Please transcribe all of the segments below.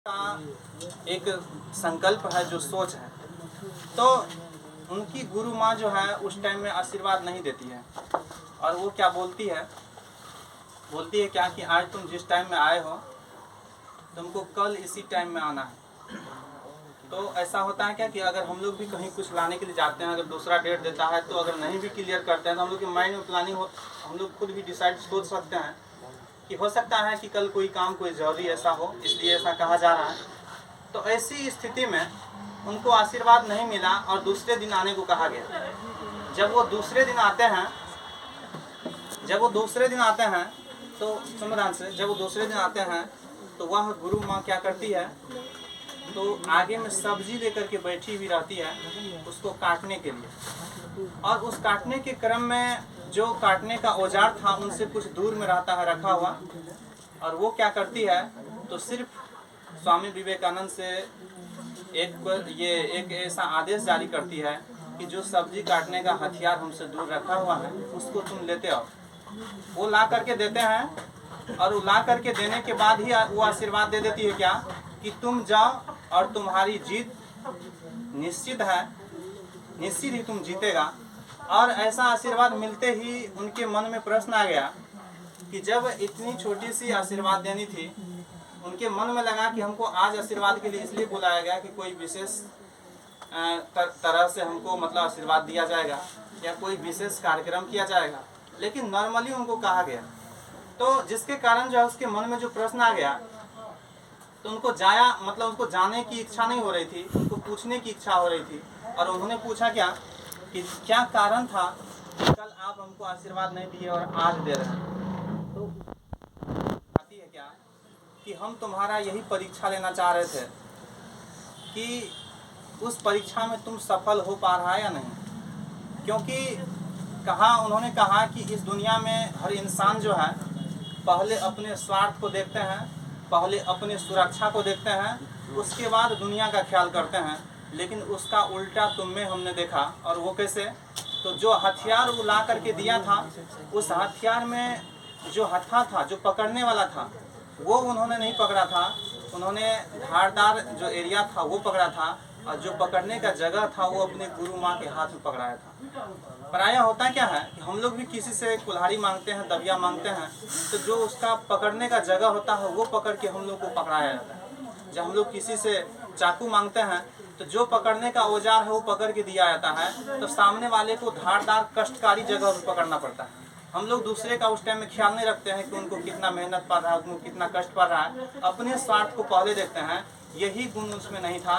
का एक संकल्प है, जो सोच है, तो उनकी गुरु माँ जो है उस टाइम में आशीर्वाद नहीं देती है। और वो क्या बोलती है क्या कि आज तुम जिस टाइम में आए हो तुमको कल इसी टाइम में आना है। तो ऐसा होता है क्या कि अगर हम लोग भी कहीं कुछ लाने के लिए जाते हैं, अगर दूसरा डेट देता है तो अगर नहीं भी क्लियर करते हैं तो हम लोग के माइंड में प्लानिंग हो, हम लोग खुद भी डिसाइड सोच सकते हैं कि हो सकता है कि कल कोई काम कोई जरूरी ऐसा हो, इसलिए ऐसा कहा जा रहा है। तो ऐसी स्थिति में उनको आशीर्वाद नहीं मिला और दूसरे दिन आने को कहा गया। जब वो दूसरे दिन आते हैं तो समाधान से जब वो दूसरे दिन आते हैं तो वह गुरु माँ क्या करती है, तो आगे में सब्जी लेकर के बैठी हुई रहती है उसको काटने के लिए। और उस काटने के क्रम में जो काटने का औजार था उनसे कुछ दूर में रहता है रखा हुआ, और वो क्या करती है, तो सिर्फ स्वामी विवेकानंद से एक ऐसा आदेश जारी करती है कि जो सब्जी काटने का हथियार हमसे दूर रखा हुआ है उसको तुम लेते आओ। वो ला करके देते हैं, और वो ला करके देने के बाद ही वो आशीर्वाद दे देती है क्या कि तुम जाओ और तुम्हारी जीत निश्चित ही तुम जीतेगा। और ऐसा आशीर्वाद मिलते ही उनके मन में प्रश्न आ गया कि जब इतनी छोटी सी आशीर्वाद देनी थी, उनके मन में लगा कि हमको आज आशीर्वाद के लिए इसलिए बुलाया गया कि कोई विशेष तरह से हमको मतलब आशीर्वाद दिया जाएगा या कोई विशेष कार्यक्रम किया जाएगा, लेकिन नॉर्मली उनको कहा गया। तो जिसके कारण जो है उसके मन में जो प्रश्न आ गया, तो उनको उनको जाने की इच्छा नहीं हो रही थी, उनको पूछने की इच्छा हो रही थी। और उन्होंने पूछा कि क्या कारण था कि कल आप हमको आशीर्वाद नहीं दिए और आज दे रहे हैं। तो आती है क्या कि हम तुम्हारा यही परीक्षा लेना चाह रहे थे कि उस परीक्षा में तुम सफल हो पा रहा है या नहीं। क्योंकि उन्होंने कहा कि इस दुनिया में हर इंसान जो है पहले अपने स्वार्थ को देखते हैं, पहले अपने सुरक्षा को देखते हैं, उसके बाद दुनिया का ख्याल करते हैं। लेकिन उसका उल्टा तुम में हमने देखा। और वो कैसे, तो जो हथियार वो ला करके दिया था, उस हथियार में जो हत्था था, जो पकड़ने वाला था, वो उन्होंने नहीं पकड़ा था। उन्होंने धारदार जो एरिया था वो पकड़ा था, और जो पकड़ने का जगह था वो अपने गुरु माँ के हाथ में पकड़ाया था। प्रायः होता क्या है कि हम लोग भी किसी से कुल्हाड़ी मांगते हैं, दबिया मांगते हैं, तो जो उसका पकड़ने का जगह होता है वो पकड़ के हम लोग को पकड़ाया जाता है। जब हम लोग किसी से चाकू मांगते हैं तो जो पकड़ने का औजार है वो पकड़ के दिया जाता है, तो सामने वाले को धारदार कष्टकारी जगह पर पकड़ना पड़ता है। हम लोग दूसरे का उस टाइम में ख्याल नहीं रखते हैं कि उनको कितना मेहनत पड़ रहा है, उनको कितना कष्ट पड़ रहा है, अपने स्वार्थ को पहले देखते हैं। यही गुण उसमें नहीं था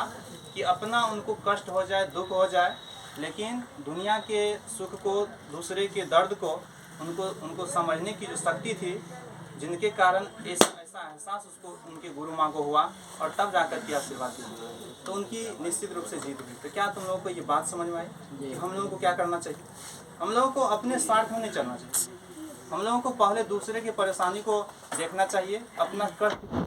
कि अपना उनको कष्ट हो जाए, दुख हो जाए, लेकिन दुनिया के सुख को, दूसरे के दर्द को उनको समझने की जो शक्ति थी, जिनके कारण ऐसा एहसास उसको उनके गुरु माँ को हुआ, और तब जाकर के आशीर्वाद दी, तो उनकी निश्चित रूप से जीत हुई। तो क्या तुम लोगों को ये बात समझ में आई कि हम लोगों को क्या करना चाहिए? हम लोगों को अपने स्वार्थ में नहीं चलना चाहिए। हम लोगों को पहले दूसरे की परेशानी को देखना चाहिए, अपना कष्ट